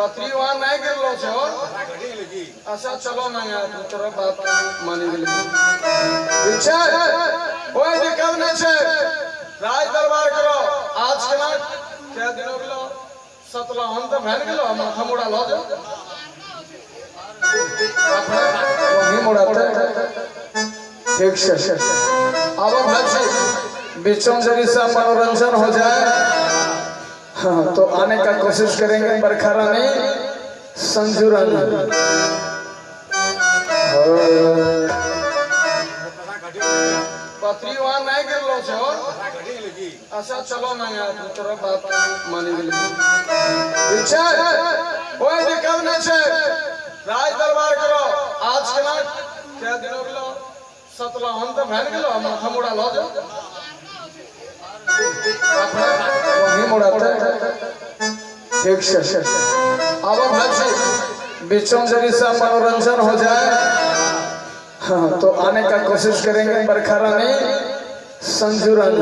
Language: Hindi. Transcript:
पत्री वहाँ नहीं गिरलो छो। अच्छा चलो ना यार तेरा बात मानी गेली। पीछे कोई दिक्कत नहीं छे। राज दरबार करो आज के ना क्या दिन हो गेलो 17 हम तो भैन गेलो माथा मुड़ा लो जो वही मुड़ाते ठीक से अब भाई बीचों जरी सा मनोरंजन हो जाए हाँ तो आने का कोशिश करेंगे बरखा रानी संजू रानी पत्री वहाँ नहीं गिरलो छो। अच्छा चलो ना यार तेरा बात मानी गेली। पीछे कोई दिक्कत नहीं छे। राज दरबार करो आज के ना क्या दिन हो गेलो 17 हम तो भैन गेलो माथा मुड़ा लो जो वही मुड़ाते ठीक से अब भाई बीचों जरी सा मनोरंजन हो जाए हाँ तो आने का कोशिश करेंगे बरखा रानी संजू रानी